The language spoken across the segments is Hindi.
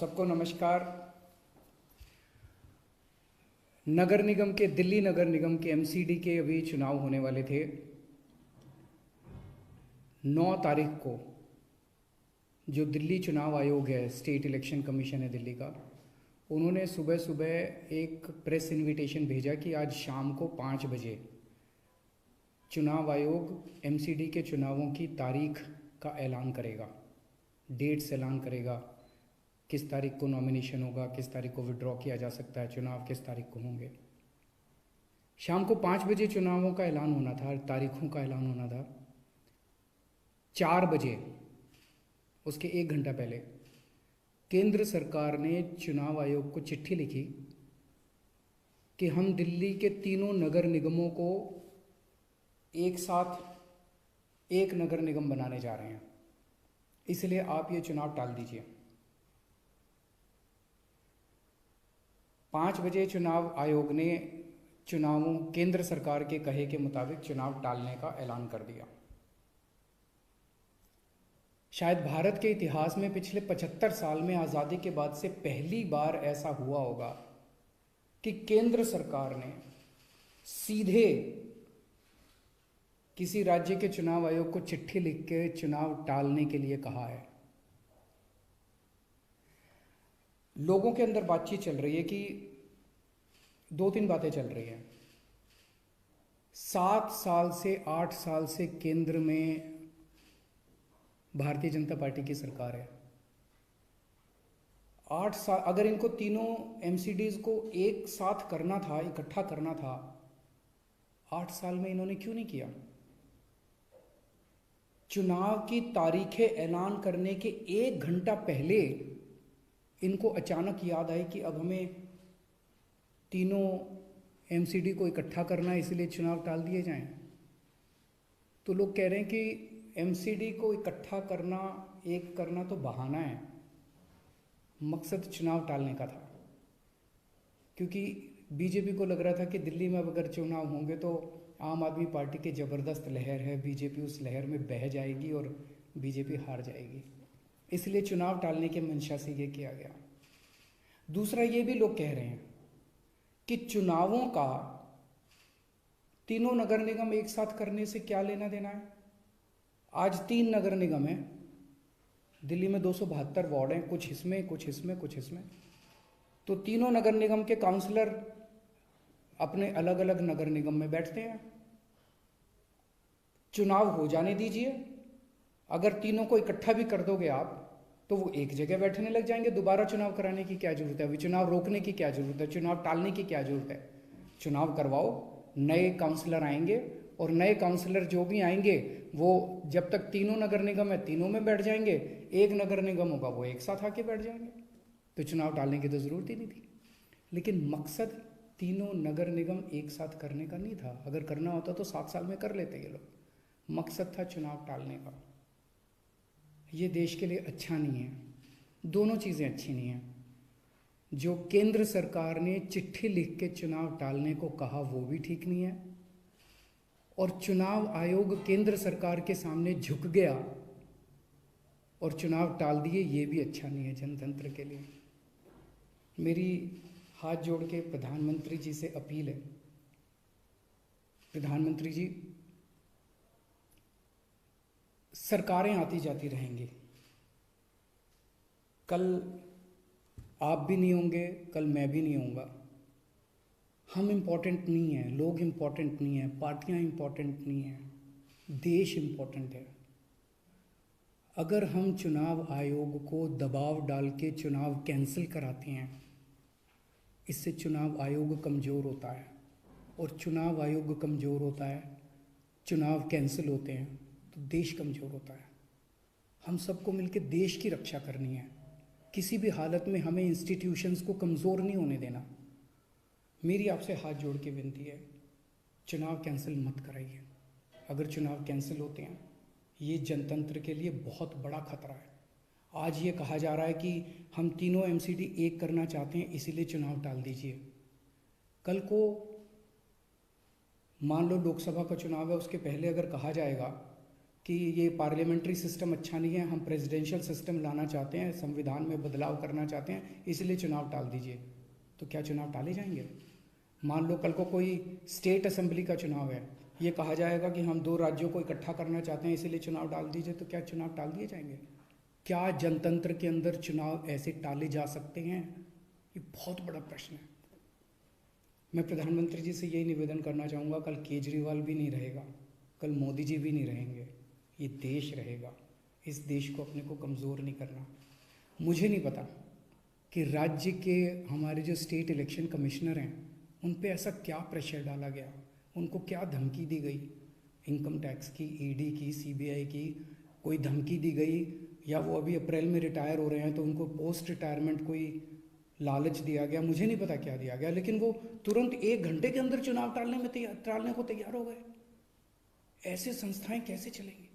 सबको नमस्कार। नगर निगम के दिल्ली नगर निगम के एमसीडी के अभी चुनाव होने वाले थे। 9 तारीख को जो दिल्ली चुनाव आयोग है, स्टेट इलेक्शन कमीशन है दिल्ली का, उन्होंने सुबह सुबह एक प्रेस इनविटेशन भेजा कि आज शाम को 5 बजे चुनाव आयोग एमसीडी के चुनावों की तारीख का ऐलान करेगा, डेट्स ऐलान करेगा, किस तारीख को नॉमिनेशन होगा, किस तारीख को विड्रॉ किया जा सकता है, चुनाव किस तारीख को होंगे। शाम को 5 बजे चुनावों का ऐलान होना था, तारीखों का ऐलान होना था। 4 बजे, उसके 1 घंटा पहले, केंद्र सरकार ने चुनाव आयोग को चिट्ठी लिखी कि हम दिल्ली के तीनों नगर निगमों को एक साथ एक नगर निगम बनाने जा रहे हैं, इसलिए आप ये चुनाव टाल दीजिए। 5 बजे चुनाव आयोग ने चुनावों केंद्र सरकार के कहे के मुताबिक चुनाव टालने का ऐलान कर दिया। शायद भारत के इतिहास में पिछले 75 साल में आज़ादी के बाद से पहली बार ऐसा हुआ होगा कि केंद्र सरकार ने सीधे किसी राज्य के चुनाव आयोग को चिट्ठी लिख के चुनाव टालने के लिए कहा है। लोगों के अंदर बातचीत चल रही है कि 2-3 बातें चल रही हैं। 7 साल से 8 साल से केंद्र में भारतीय जनता पार्टी की सरकार है। 8 साल अगर इनको तीनों एमसीडीज को एक साथ करना था, इकट्ठा करना था, 8 साल में इन्होंने क्यों नहीं किया? चुनाव की तारीखें ऐलान करने के 1 घंटा पहले इनको अचानक याद आई कि अब हमें तीनों एमसीडी को इकट्ठा करना है, इसलिए चुनाव टाल दिए जाएं। तो लोग कह रहे हैं कि एमसीडी को इकट्ठा करना, एक करना तो बहाना है, मकसद चुनाव टालने का था। क्योंकि बीजेपी को लग रहा था कि दिल्ली में अब अगर चुनाव होंगे तो आम आदमी पार्टी की ज़बरदस्त लहर है, बीजेपी उस लहर में बह जाएगी और बीजेपी हार जाएगी, इसलिए चुनाव टालने के मंशा से ये किया गया। दूसरा, ये भी लोग कह रहे हैं कि चुनावों का तीनों नगर निगम एक साथ करने से क्या लेना देना है। आज 3 नगर निगम हैं दिल्ली में, 272 वार्ड हैं, कुछ इसमें कुछ इसमें कुछ इसमें। तो तीनों नगर निगम के काउंसलर अपने अलग अलग नगर निगम में बैठते हैं। चुनाव हो जाने दीजिए, अगर तीनों को इकट्ठा भी कर दोगे आप तो वो एक जगह बैठने लग जाएंगे। दोबारा चुनाव कराने की क्या जरूरत है? अभी चुनाव रोकने की क्या जरूरत है? चुनाव टालने की क्या जरूरत है? चुनाव करवाओ, नए काउंसलर आएंगे और नए काउंसलर जो भी आएंगे वो जब तक तीनों नगर निगम है तीनों में बैठ जाएंगे, एक नगर निगम होगा वो एक साथ आके बैठ जाएंगे। तो चुनाव टालने की तो जरूरत ही नहीं थी। लेकिन मकसद तीनों नगर निगम एक साथ करने का नहीं था। अगर करना होता तो 7 साल में कर लेते ये लोग। मकसद था चुनाव टालने का। ये देश के लिए अच्छा नहीं है। दोनों चीज़ें अच्छी नहीं हैं। जो केंद्र सरकार ने चिट्ठी लिख के चुनाव टालने को कहा वो भी ठीक नहीं है, और चुनाव आयोग केंद्र सरकार के सामने झुक गया और चुनाव टाल दिए, ये भी अच्छा नहीं है जनतंत्र के लिए। मेरी हाथ जोड़ के प्रधानमंत्री जी से अपील है, प्रधानमंत्री जी, सरकारें आती जाती रहेंगी, कल आप भी नहीं होंगे, कल मैं भी नहीं होऊंगा। हम इम्पोर्टेंट नहीं हैं, लोग इम्पोर्टेंट नहीं हैं, पार्टियां इम्पोर्टेंट नहीं हैं, देश इम्पोर्टेंट है। अगर हम चुनाव आयोग को दबाव डाल के चुनाव कैंसिल कराते हैं, इससे चुनाव आयोग कमज़ोर होता है, और चुनाव आयोग कमज़ोर होता है, चुनाव कैंसिल होते हैं तो देश कमज़ोर होता है। हम सबको मिलकर देश की रक्षा करनी है। किसी भी हालत में हमें इंस्टीट्यूशंस को कमज़ोर नहीं होने देना। मेरी आपसे हाथ जोड़ के विनती है, चुनाव कैंसिल मत कराइए। अगर चुनाव कैंसिल होते हैं, ये जनतंत्र के लिए बहुत बड़ा खतरा है। आज ये कहा जा रहा है कि हम तीनों एमसीडी एक करना चाहते हैं, इसीलिए चुनाव टाल दीजिए। कल को मान लो लोकसभा का चुनाव है, उसके पहले अगर कहा जाएगा कि ये पार्लियामेंट्री सिस्टम अच्छा नहीं है, हम प्रेसिडेंशियल सिस्टम लाना चाहते हैं, संविधान में बदलाव करना चाहते हैं, इसलिए चुनाव टाल दीजिए। तो क्या चुनाव टाले जाएंगे? मान लो कल को कोई स्टेट असेंबली का चुनाव है, ये कहा जाएगा कि हम 2 राज्यों को इकट्ठा करना चाहते हैं, इसीलिए चुनाव टाल दीजिए। तो क्या चुनाव टाल दिए जाएंगे? क्या जनतंत्र के अंदर चुनाव ऐसे टाले जा सकते हैं? ये बहुत बड़ा प्रश्न है। मैं प्रधानमंत्री जी से यही निवेदन करना चाहूँगा, कल केजरीवाल भी नहीं रहेगा, कल मोदी जी भी नहीं रहेंगे, ये देश रहेगा। इस देश को अपने को कमज़ोर नहीं करना। मुझे नहीं पता कि राज्य के हमारे जो स्टेट इलेक्शन कमिश्नर हैं उन पे ऐसा क्या प्रेशर डाला गया, उनको क्या धमकी दी गई, इनकम टैक्स की, ईडी की, सीबीआई की कोई धमकी दी गई, या वो अभी अप्रैल में रिटायर हो रहे हैं तो उनको पोस्ट रिटायरमेंट कोई लालच दिया गया, मुझे नहीं पता क्या दिया गया, लेकिन वो तुरंत 1 घंटे के अंदर चुनाव टालने को तैयार हो गए। ऐसे संस्थाएं कैसे चलेंगी?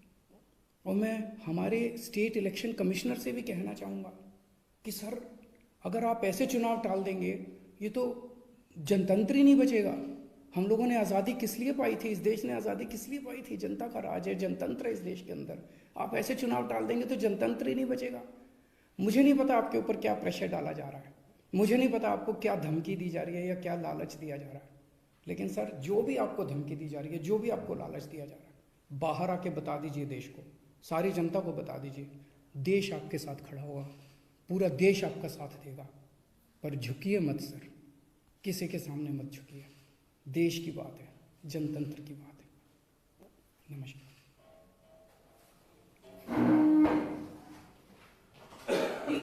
और मैं हमारे स्टेट इलेक्शन कमिश्नर से भी कहना चाहूँगा कि सर, अगर आप ऐसे चुनाव टाल देंगे, ये तो जनतंत्र ही नहीं बचेगा। हम लोगों ने आज़ादी किस लिए पाई थी? इस देश ने आज़ादी किस लिए पाई थी? जनता का राज है, जनतंत्र है इस देश के अंदर। आप ऐसे चुनाव टाल देंगे तो जनतंत्र ही नहीं बचेगा। मुझे नहीं पता आपके ऊपर क्या प्रेशर डाला जा रहा है, मुझे नहीं पता आपको क्या धमकी दी जा रही है या क्या लालच दिया जा रहा है, लेकिन सर, जो भी आपको धमकी दी जा रही है, जो भी आपको लालच दिया जा रहा है, बाहर आके बता दीजिए देश को, सारी जनता को बता दीजिए। देश आपके साथ खड़ा होगा, पूरा देश आपका साथ देगा। पर झुकिए मत सर, किसी के सामने मत झुकिए। देश की बात है, जनतंत्र की बात है। नमस्कार।